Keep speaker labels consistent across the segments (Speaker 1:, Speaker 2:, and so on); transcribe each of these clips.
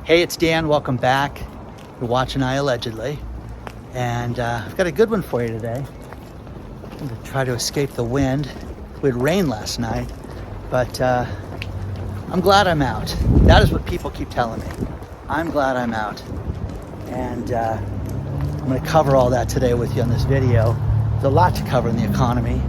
Speaker 1: Hey, it's Dan. Welcome back. You're watching iAllegedly. And I've got a good one for you today. I'm going to try to escape the wind. We had rain last night, but I'm glad I'm out. That is what people keep telling me. I'm glad I'm out. And I'm going to cover all that today with you on this video. There's a lot to cover in the economy.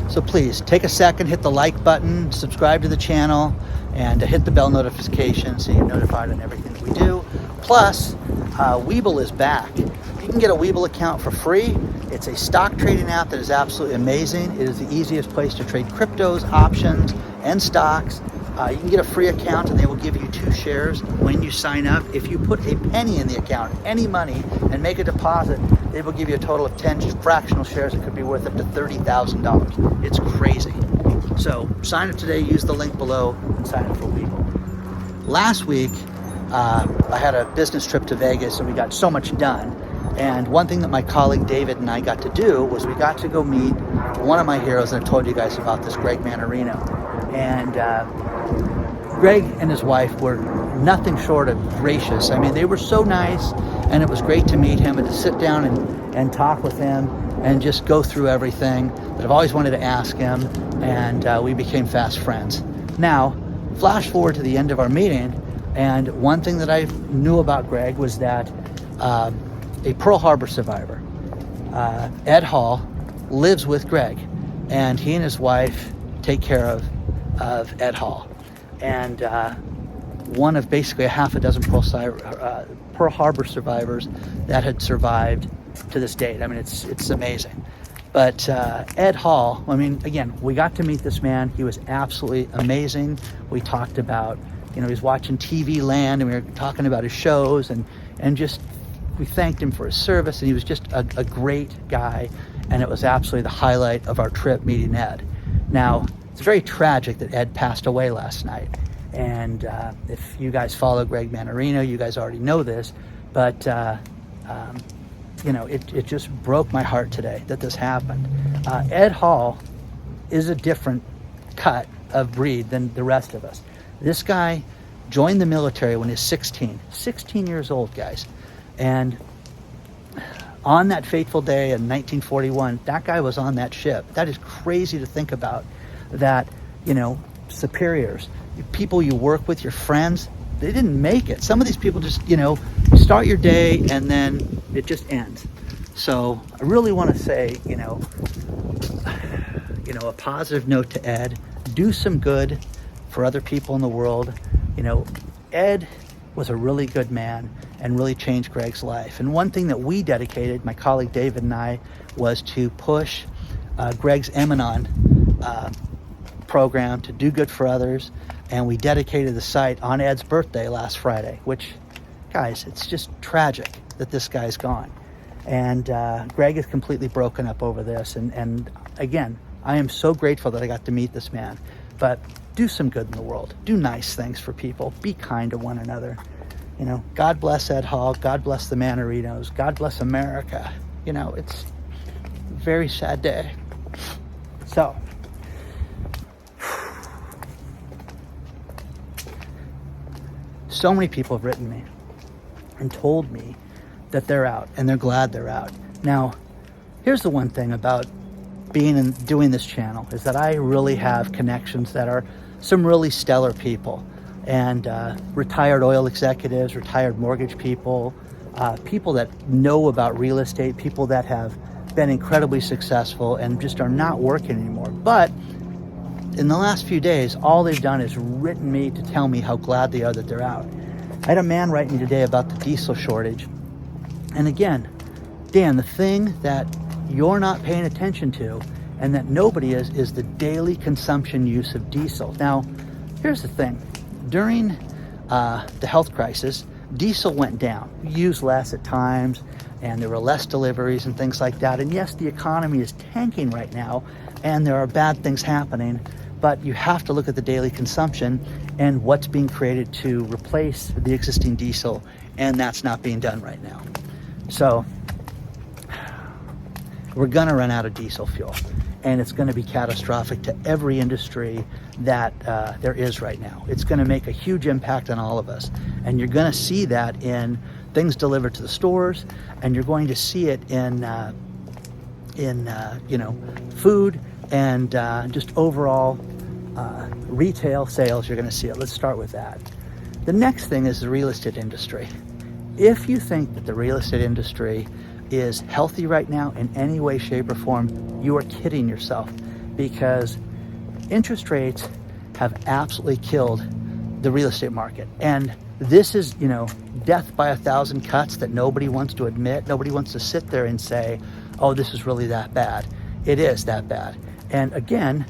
Speaker 1: So please take a second, hit the like button, subscribe to the channel, and hit the bell notification so you're notified on everything that we do. Plus, Webull is back. You can get a Webull account for free. It's a stock trading app that is absolutely amazing. It is the easiest place to trade cryptos, options, and stocks. You can get a free account and they will give you 2 shares when you sign up. If you put a penny in the account, any money, and make a deposit, they will give you a total of 10 fractional shares that could be worth up to $30,000. It's crazy. So sign up today, use the link below, and sign up for Webull. Last week, I had a business trip to Vegas and we got so much done. And one thing that my colleague David and I got to do was we got to go meet one of my heroes, and I told you guys about this, Greg Manarino. And Greg and his wife were nothing short of gracious. I mean, they were so nice, and it was great to meet him and to sit down and talk with him and just go through everything that I've always wanted to ask him, and we became fast friends. Now, flash forward to the end of our meeting, and one thing that I knew about Greg was that a Pearl Harbor survivor, Ed Hall, lives with Greg, and he and his wife take care of Ed Hall. And one of basically a half a dozen Pearl Harbor survivors that had survived to this date. I mean, it's amazing. But Ed Hall, I mean, again, we got to meet this man. He was absolutely amazing. We talked about, he was watching TV Land, and we were talking about his shows, and just, we thanked him for his service, and he was just a great guy, and it was absolutely the highlight of our trip, meeting Ed. Now, it's very tragic that Ed passed away last night. And if you guys follow Greg Manarino, you guys already know this, but it just broke my heart today that this happened. Ed Hall is a different cut of breed than the rest of us. This guy joined the military when he was 16 years old, guys. And on that fateful day in 1941, that guy was on that ship. That is crazy to think about. That, superiors, people you work with, your friends, they didn't make it. Some of these people just, start your day and then it just ends. So I really want to say, a positive note to Ed. Do some good for other people in the world. Ed was a really good man and really changed Greg's life. And one thing that we dedicated, my colleague David and I, was to push Greg's Emanon program to do good for others, and we dedicated the site on Ed's birthday last Friday, which, guys, it's just tragic that this guy's gone. And Greg is completely broken up over this, and again, I am so grateful that I got to meet this man. But do some good in the world, do nice things for people, be kind to one another. God bless Ed Hall, God bless the Manarinos, God bless America. It's a very sad day. So many people have written me and told me that they're out and they're glad they're out. Now, here's the one thing about being and doing this channel is that I really have connections that are some really stellar people, and retired oil executives, retired mortgage people, people that know about real estate, people that have been incredibly successful and just are not working anymore. But in the last few days, all they've done is written me to tell me how glad they are that they're out. I had a man write me today about the diesel shortage. And again, Dan, the thing that you're not paying attention to and that nobody is the daily consumption use of diesel. Now, here's the thing. During the health crisis, diesel went down. We used less at times, and there were less deliveries and things like that. And yes, the economy is tanking right now, and there are bad things happening, but you have to look at the daily consumption and what's being created to replace the existing diesel, and that's not being done right now. So we're gonna run out of diesel fuel. and it's going to be catastrophic to every industry that there is right now. It's going to make a huge impact on all of us, and you're going to see that in things delivered to the stores, and you're going to see it in food and just overall retail sales. You're going to see it. Let's start with that. The next thing is the real estate industry. If you think that the real estate industry is healthy right now in any way, shape, or form, you are kidding yourself, because interest rates have absolutely killed the real estate market. And this is, death by 1,000 cuts that nobody wants to admit. Nobody wants to sit there and say, oh, this is really that bad. It is that bad. And again,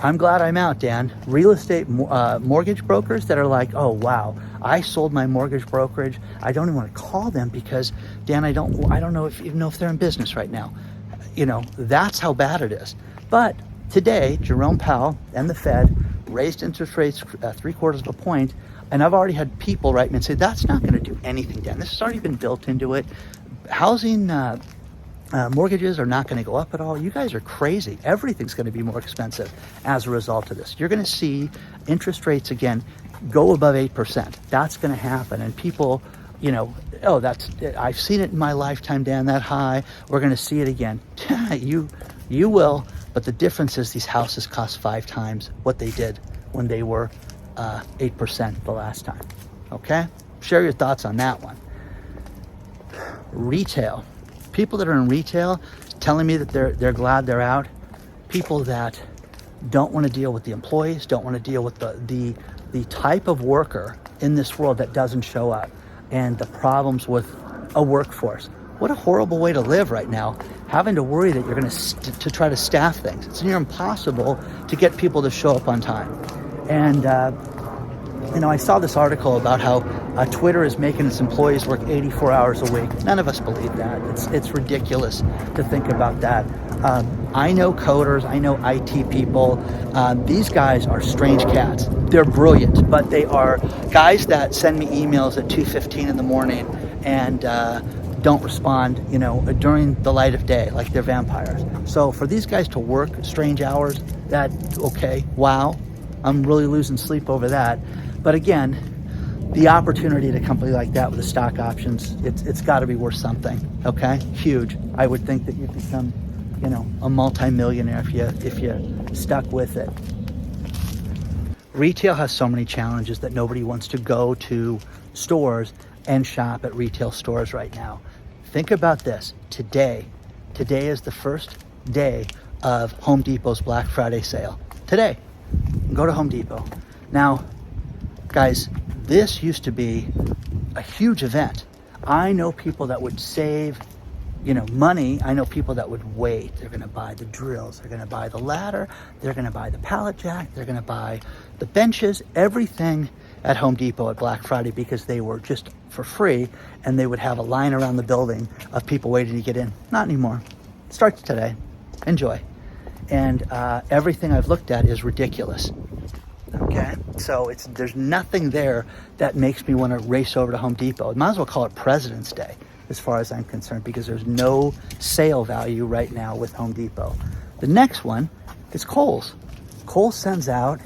Speaker 1: I'm glad I'm out, Dan. Real estate mortgage brokers that are like, oh, wow, I sold my mortgage brokerage. I don't even want to call them because, Dan, I don't know if they're in business right now. That's how bad it is. But today, Jerome Powell and the Fed raised interest rates 3/4 of a point. And I've already had people write me and say, that's not going to do anything, Dan. This has already been built into it. Housing mortgages are not going to go up at all. You guys are crazy. Everything's going to be more expensive as a result of this. You're going to see interest rates, again, go above 8%. That's going to happen. And people, I've seen it in my lifetime, Dan, that high. We're going to see it again. You will. But the difference is these houses cost 5 times what they did when they were 8% the last time. Okay? Share your thoughts on that one. Retail. People that are in retail telling me that they're glad they're out. People that don't want to deal with the employees, don't want to deal with the type of worker in this world that doesn't show up, and the problems with a workforce. What a horrible way to live right now, having to worry that you're going to try to staff things. It's near impossible to get people to show up on time. And I saw this article about how Twitter is making its employees work 84 hours a week. None of us believe that. It's ridiculous to think about that. I know coders, I know IT people. These guys are strange cats. They're brilliant, but they are guys that send me emails at 2:15 in the morning and don't respond, during the light of day, like they're vampires. So for these guys to work strange hours, okay, wow, I'm really losing sleep over that. But again, the opportunity at a company like that with the stock options, it's got to be worth something, okay? Huge. I would think that you'd become, a multi-millionaire if you stuck with it. Retail has so many challenges that nobody wants to go to stores and shop at retail stores right now. Think about this. Today is the first day of Home Depot's Black Friday sale. Today, go to Home Depot. Now, guys, this used to be a huge event. I know people that would save, money. I know people that would wait. They're going to buy the drills. They're going to buy the ladder. They're going to buy the pallet jack. They're going to buy the benches, everything at Home Depot at Black Friday, because they were just for free, and they would have a line around the building of people waiting to get in. Not anymore. It starts today. Enjoy. And everything I've looked at is ridiculous. Okay, so there's nothing there that makes me want to race over to Home Depot. Might as well call it President's Day, as far as I'm concerned, because there's no sale value right now with Home Depot. The next one is Kohl's. Kohl's sends out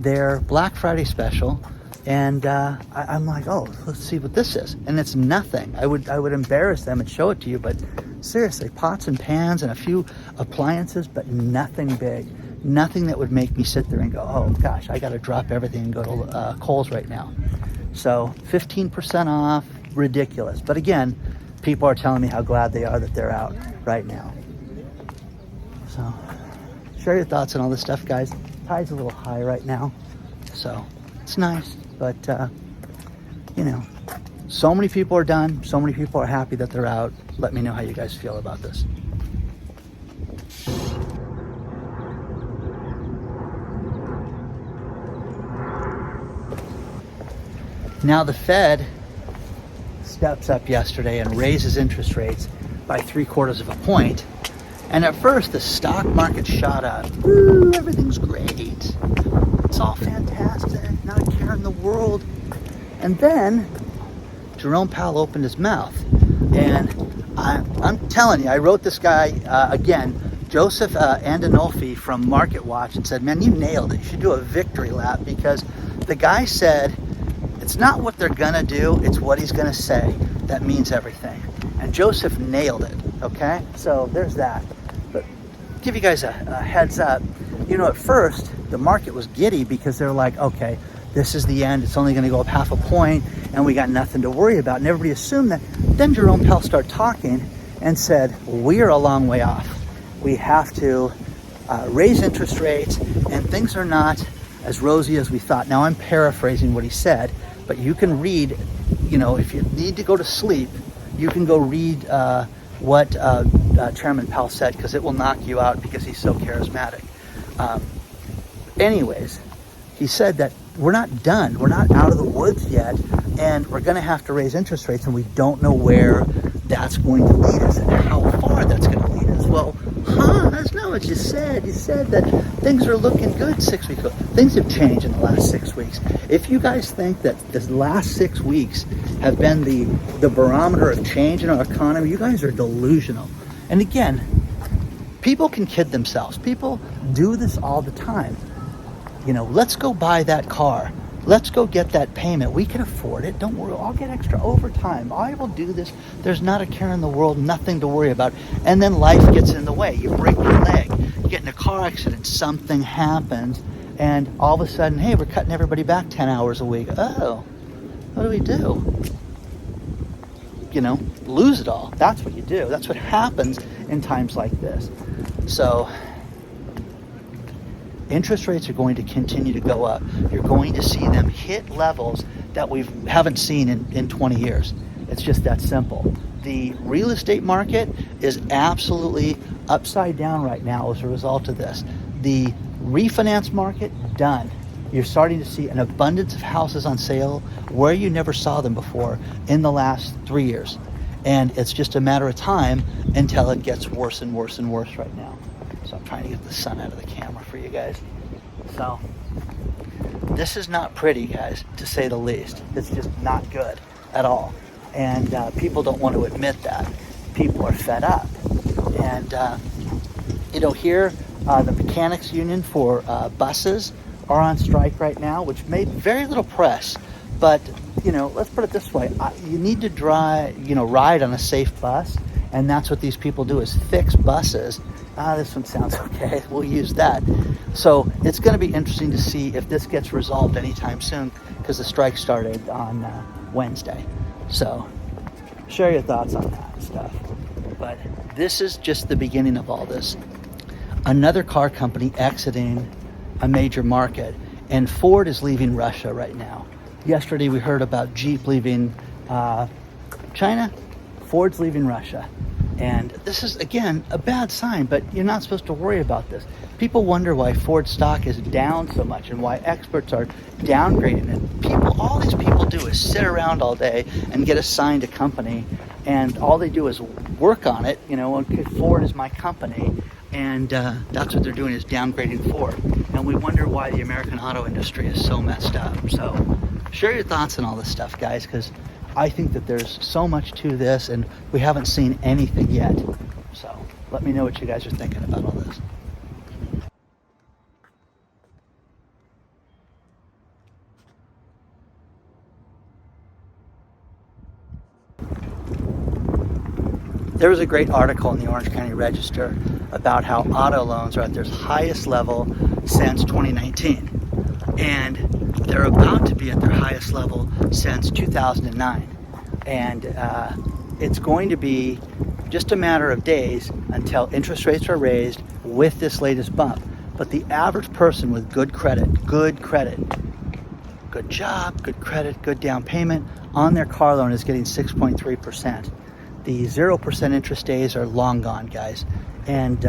Speaker 1: their Black Friday special, and I'm like, oh, let's see what this is. And it's nothing. I would embarrass them and show it to you, but seriously, pots and pans and a few appliances, but nothing big. Nothing that would make me sit there and go, oh gosh, I got to drop everything and go to Kohl's right now. So 15% off, ridiculous. But again, people are telling me how glad they are that they're out right now. So share your thoughts on all this stuff, guys. Tide's a little high right now, so it's nice. But, so many people are done. So many people are happy that they're out. Let me know how you guys feel about this. Now the Fed steps up yesterday and raises interest rates by 3/4 of a point. And at first the stock market shot up. Woo, everything's great. It's all fantastic. Not a care in the world. And then Jerome Powell opened his mouth. And I'm telling you, I wrote this guy again Joseph Andinolfi from Market Watch and said, man, you nailed it. You should do a victory lap, because the guy said, it's not what they're gonna do, it's what he's gonna say that means everything. And Joseph nailed it, okay? So there's that. But give you guys a heads up. At first, the market was giddy because they're like, okay, this is the end. It's only gonna go up half a point and we got nothing to worry about. And everybody assumed that. Then Jerome Powell started talking and said, we're a long way off. We have to raise interest rates, and things are not as rosy as we thought. Now, I'm paraphrasing what he said, but you can read, if you need to go to sleep, you can go read what Chairman Powell said, because it will knock you out because he's so charismatic. Anyways, he said that we're not done. We're not out of the woods yet, and we're going to have to raise interest rates, and we don't know where that's going to lead us and how far that's going to lead us. Well, that's not what you said. You said that things are looking good 6 weeks ago. Things have changed in the last 6 weeks. If you guys think that the last 6 weeks have been the barometer of change in our economy, you guys are delusional. And again, people can kid themselves. People do this all the time. Let's go buy that car. Let's go get that payment. We can afford it. Don't worry. I'll get extra overtime. I will do this. There's not a care in the world, nothing to worry about. And then life gets in the way. You break your leg. You get in a car accident. Something happens. And all of a sudden, hey, we're cutting everybody back 10 hours a week. Oh, what do we do? Lose it all. That's what you do. That's what happens in times like this. So interest rates are going to continue to go up. You're going to see them hit levels that we haven't seen in 20 years. It's just that simple. The real estate market is absolutely upside down right now as a result of this. The refinance market, done. You're starting to see an abundance of houses on sale where you never saw them before in the last 3 years. And it's just a matter of time until it gets worse and worse and worse right now. So I'm trying to get the sun out of the camera for you guys. So this is not pretty, guys, to say the least. It's just not good at all. And people don't want to admit that. People are fed up. And, here the mechanics union for buses are on strike right now, which made very little press. But, let's put it this way. You need to ride on a safe bus. And that's what these people do, is fix buses. This one sounds okay. We'll use that. So it's going to be interesting to see if this gets resolved anytime soon, because the strike started on Wednesday. So share your thoughts on that stuff. But this is just the beginning of all this. Another car company exiting a major market, and Ford is leaving Russia right now. Yesterday we heard about Jeep leaving China. Ford's leaving Russia. And this is, again, a bad sign, but you're not supposed to worry about this. People wonder why Ford stock is down so much and why experts are downgrading it. All these people do is sit around all day and get assigned a company, and all they do is work on it. Okay, Ford is my company, and that's what they're doing, is downgrading Ford. And we wonder why the American auto industry is so messed up. So share your thoughts on all this stuff, guys, because I think that there's so much to this, and we haven't seen anything yet. So let me know what you guys are thinking about all this. There was a great article in the Orange County Register about how auto loans are at their highest level since 2019. And they're about to be at their highest level since 2009. And it's going to be just a matter of days until interest rates are raised with this latest bump. But the average person with good credit, good job, good credit, good down payment on their car loan is getting 6.3%. The 0% interest days are long gone, guys. And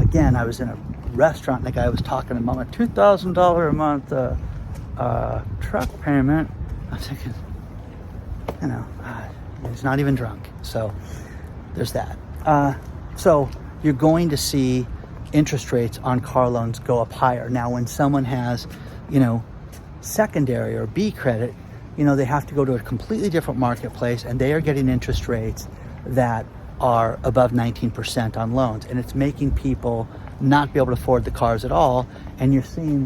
Speaker 1: again, I was in a restaurant and the guy was talking about a $2,000 a month truck payment. I was thinking, he's not even drunk. So there's that. So you're going to see interest rates on car loans go up higher. Now, when someone has, secondary or B credit, they have to go to a completely different marketplace, and they are getting interest rates that are above 19% on loans, and it's making people not be able to afford the cars at all. And you're seeing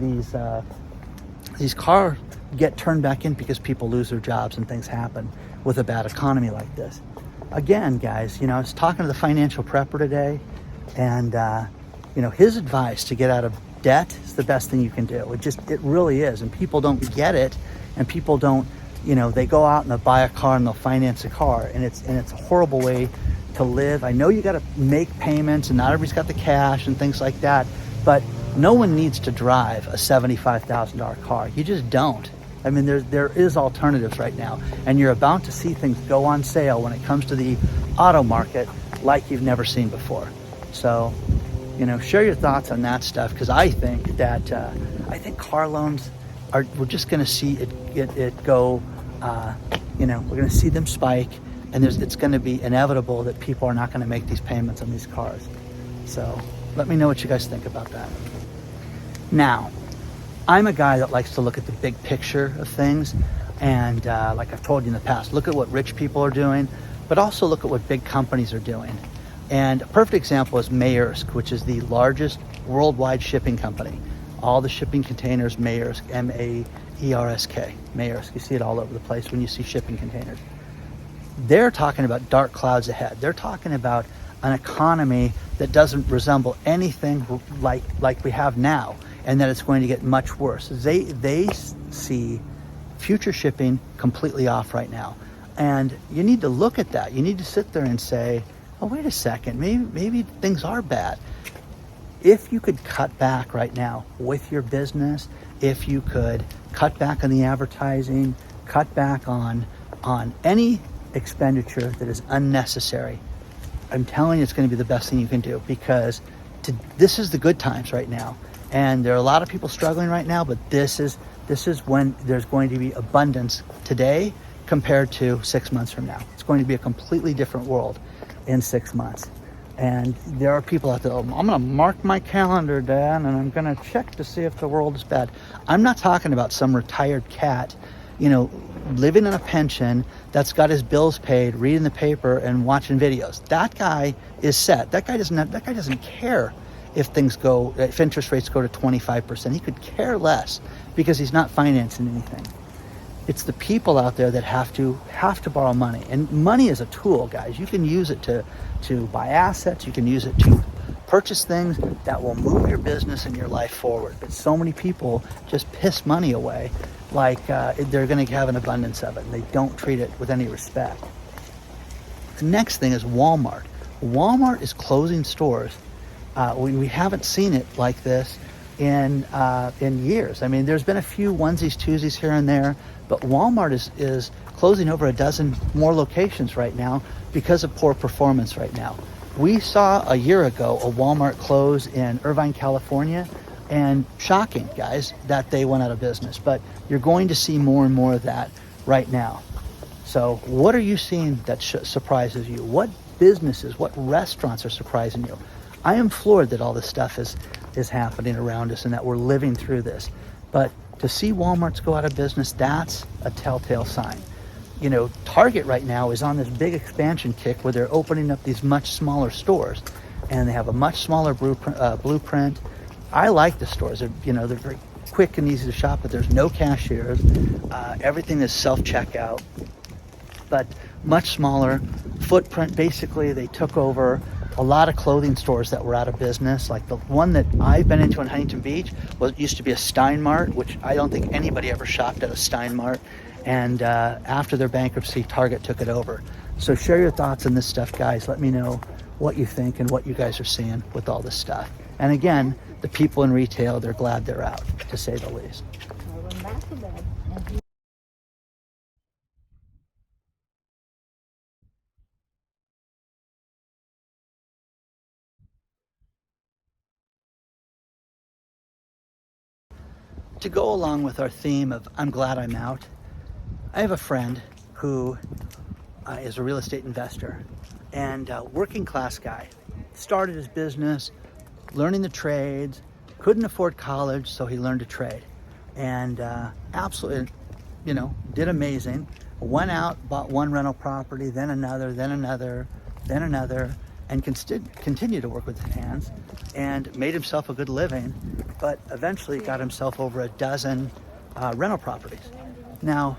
Speaker 1: these cars get turned back in because people lose their jobs and things happen with a bad economy like this. Again, guys, I was talking to the financial prepper today, and his advice to get out of debt is the best thing you can do. It really is. And people don't get it, and people don't, they go out and they'll buy a car and they'll finance a car, and it's a horrible way to live. I know you got to make payments, and not everybody's got the cash and things like that, but no one needs to drive a $75,000 car. You just don't. I mean, there is alternatives right now, and you're about to see things go on sale when it comes to the auto market like you've never seen before. So, share your thoughts on that stuff, because I think that car loans we're just going to see it go. We're going to see them spike, and it's going to be inevitable that people are not going to make these payments on these cars. So, let me know what you guys think about that. Now, I'm a guy that likes to look at the big picture of things, and like I've told you in the past, look at what rich people are doing, but also look at what big companies are doing. And a perfect example is Maersk, which is the largest worldwide shipping company. All the shipping containers, Maersk, M-A-E-R-S-K, Maersk. You see it all over the place when you see shipping containers. They're talking about dark clouds ahead. They're talking about an economy that doesn't resemble anything like we have now, and that it's going to get much worse. They see future shipping completely off right now. And you need to look at that. You need to sit there and say, oh, wait a second, maybe things are bad. If you could cut back right now with your business, if you could cut back on the advertising, cut back on any expenditure that is unnecessary, I'm telling you, it's going to be the best thing you can do, because this is the good times right now. And there are a lot of people struggling right now, but this is when there's going to be abundance today compared to 6 months from now. It's going to be a completely different world in 6 months. And there are people out there, I'm going to mark my calendar, Dan, and I'm going to check to see if the world is bad. I'm not talking about some retired cat, living in a pension that's got his bills paid, reading the paper and watching videos. That guy is set. That guy doesn't care if interest rates go to 25%. He could care less, because he's not financing anything. It's the people out there that have to borrow money. And money is a tool, guys. You can use it to buy assets. You can use it to purchase things that will move your business and your life forward. But so many people just piss money away like they're going to have an abundance of it, and they don't treat it with any respect. The next thing is Walmart. Walmart is closing stores. We haven't seen it like this in years. I mean, there's been a few onesies, twosies here and there, but Walmart is closing over a dozen more locations right now because of poor performance right now. We saw a year ago a Walmart close in Irvine, California, and shocking, guys, that they went out of business. But you're going to see more and more of that right now. So what are you seeing that surprises you? What businesses, what restaurants are surprising you? I am floored that all this stuff is happening around us and that we're living through this. But to see Walmart's go out of business, that's a telltale sign. Target right now is on this big expansion kick where they're opening up these much smaller stores, and they have a much smaller blueprint. I like the stores. They're very quick and easy to shop, but there's no cashiers. Everything is self-checkout, but much smaller footprint. Basically, they took over a lot of clothing stores that were out of business. Like the one that I've been into in Huntington Beach used to be a Steinmart, which I don't think anybody ever shopped at a Steinmart. And after their bankruptcy, Target took it over. So share your thoughts on this stuff, guys. Let me know what you think and what you guys are seeing with all this stuff. And again, the people in retail, they're glad they're out, to say the least. To go along with our theme of I'm glad I'm out, I have a friend who is a real estate investor and a working class guy. Started his business, learning the trades, couldn't afford college, so he learned to trade. And absolutely, did amazing. Went out, bought one rental property, then another, then another, and continued to work with his hands and made himself a good living, but eventually got himself over a dozen rental properties. Now,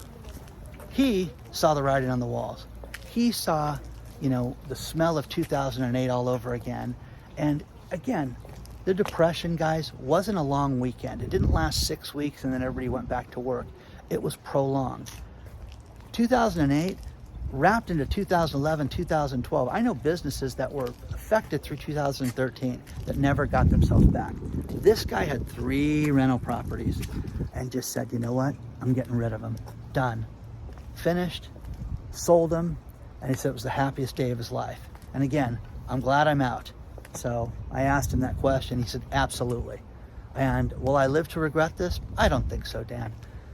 Speaker 1: he saw the writing on the walls. He saw, the smell of 2008 all over again. And again, the Depression, guys, wasn't a long weekend. It didn't last 6 weeks and then everybody went back to work. It was prolonged. 2008 wrapped into 2011, 2012. I know businesses that were affected through 2013 that never got themselves back. This guy had 3 rental properties and just said, you know what? I'm getting rid of them. Done. Finished. Sold them. And he said it was the happiest day of his life. And again, I'm glad I'm out. So I asked him that question. He said, absolutely. And will I live to regret this? I don't think so, Dan.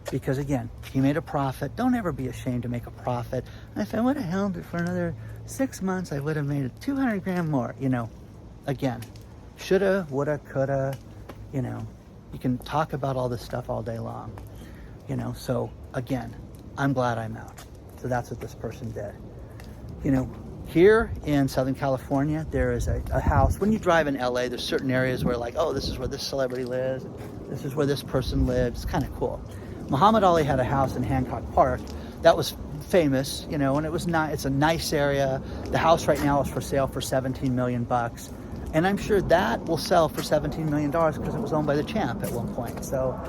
Speaker 1: Because again, he made a profit. Don't ever be ashamed to make a profit. And if I would have held it for another 6 months, I would have made it 200 grand more. Again, shoulda, woulda, coulda, you can talk about all this stuff all day long. So again, I'm glad I'm out. So that's what this person did. Here in Southern California, there is a house. When you drive in LA, there's certain areas where this is where this celebrity lives, this is where this person lives. It's kind of cool. Muhammad Ali had a house in Hancock Park that was famous, and it was it's a nice area. The house right now is for sale for $17 million. And I'm sure that will sell for $17 million because it was owned by the champ at one point. So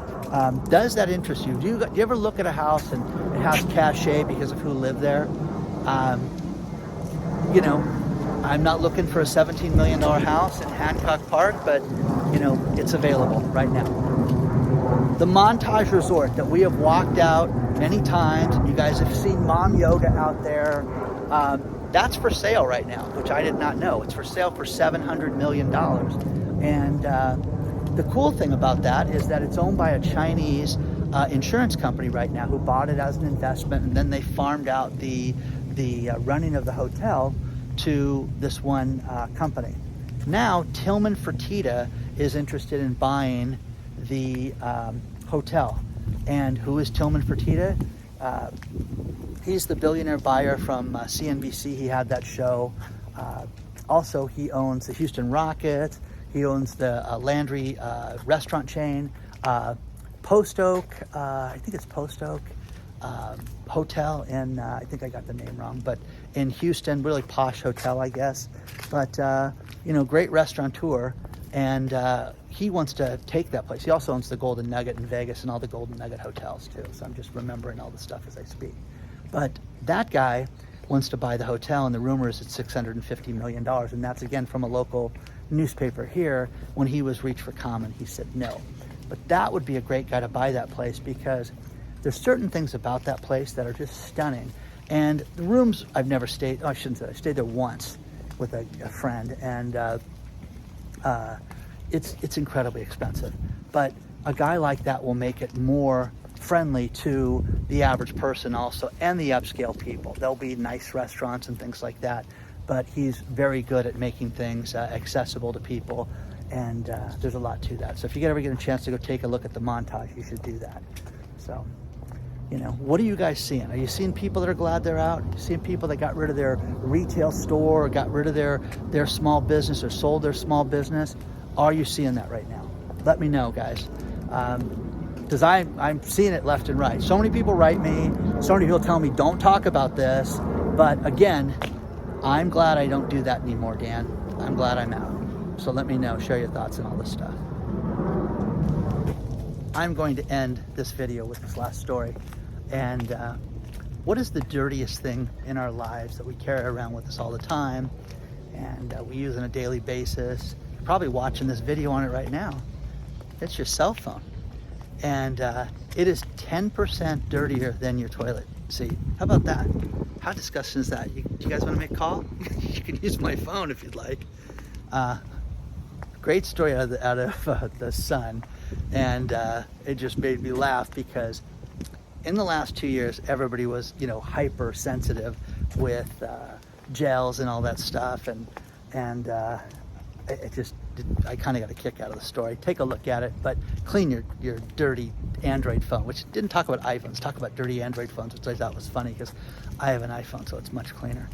Speaker 1: does that interest you? Do you ever look at a house and it has cachet because of who lived there? I'm not looking for a $17 million house in Hancock Park, but, it's available right now. The Montage Resort that we have walked out many times, and you guys have seen Mom Yoga out there, that's for sale right now, which I did not know. It's for sale for $700 million. And the cool thing about that is that it's owned by a Chinese insurance company right now who bought it as an investment, and then they farmed out the running of the hotel to this one company. Now, Tillman Fertitta is interested in buying the hotel. And who is Tillman Fertitta? He's the billionaire buyer from CNBC. He had that show. Also, he owns the Houston Rockets. He owns the Landry restaurant chain. Post Oak, I think it's Post Oak Hotel in, I think I got the name wrong, but in Houston, really posh hotel, I guess. But, great restaurateur. And he wants to take that place. He also owns the Golden Nugget in Vegas and all the Golden Nugget hotels too. So I'm just remembering all the stuff as I speak. But that guy wants to buy the hotel, and the rumor is it's $650 million. And that's again from a local newspaper here. When he was reached for comment, he said no. But that would be a great guy to buy that place because there's certain things about that place that are just stunning. And the rooms, I've never stayed, I shouldn't say, I stayed there once with a friend, and it's incredibly expensive. But a guy like that will make it more friendly to the average person also, and the upscale people. There'll be nice restaurants and things like that, but he's very good at making things accessible to people, and there's a lot to that. So if you ever get a chance to go take a look at the Montage, you should do that. So, what are you guys seeing? Are you seeing people that are glad they're out? Are you seeing people that got rid of their retail store, or got rid of their small business, or sold their small business? Are you seeing that right now? Let me know, guys. Because I'm seeing it left and right. So many people write me. So many people tell me, don't talk about this. But again, I'm glad I don't do that anymore, Dan. I'm glad I'm out. So let me know. Share your thoughts on all this stuff. I'm going to end this video with this last story. And what is the dirtiest thing in our lives that we carry around with us all the time, and we use on a daily basis? You're probably watching this video on it right now. It's your cell phone. And it is 10% dirtier than your toilet seat. How about that? How disgusting is that? Do you guys want to make a call? You can use my phone if you'd like. Great story out of the Sun. And it just made me laugh because in the last 2 years, everybody was, hyper sensitive with gels and all that stuff. And I kind of got a kick out of the story. Take a look at it, but clean your dirty Android phone, which didn't talk about iPhones, talk about dirty Android phones, which I thought was funny because I have an iPhone, so it's much cleaner.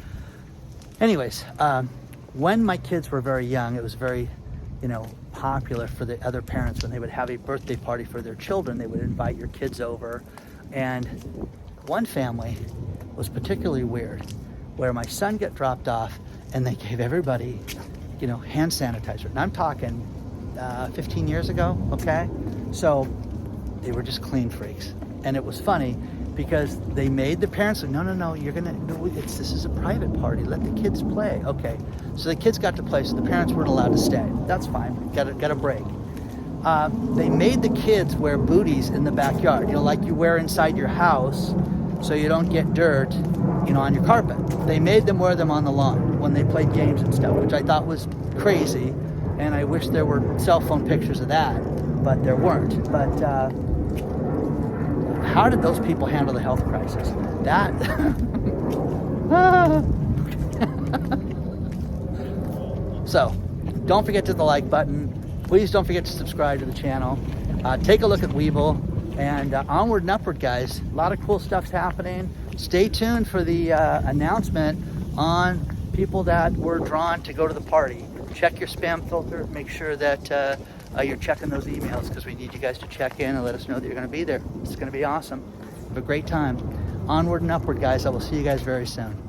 Speaker 1: Anyways, when my kids were very young, it was very, popular for the other parents when they would have a birthday party for their children. They would invite your kids over. And one family was particularly weird, where my son got dropped off and they gave everybody, hand sanitizer. And I'm talking 15 years ago, okay? So they were just clean freaks. And it was funny because they made the parents say, no, this is a private party. Let the kids play. Okay. So the kids got to play, so the parents weren't allowed to stay. That's fine. Got a break. They made the kids wear booties in the backyard, like you wear inside your house so you don't get dirt, on your carpet. They made them wear them on the lawn when they played games and stuff, which I thought was crazy. And I wish there were cell phone pictures of that, but there weren't. But how did those people handle the health crisis? That... So, don't forget to hit the like button. Please don't forget to subscribe to the channel. Take a look at Weeble. And onward and upward, guys. A lot of cool stuff's happening. Stay tuned for the announcement on people that were drawn to go to the party. Check your spam filter. Make sure that you're checking those emails, because we need you guys to check in and let us know that you're going to be there. It's going to be awesome. Have a great time. Onward and upward, guys. I will see you guys very soon.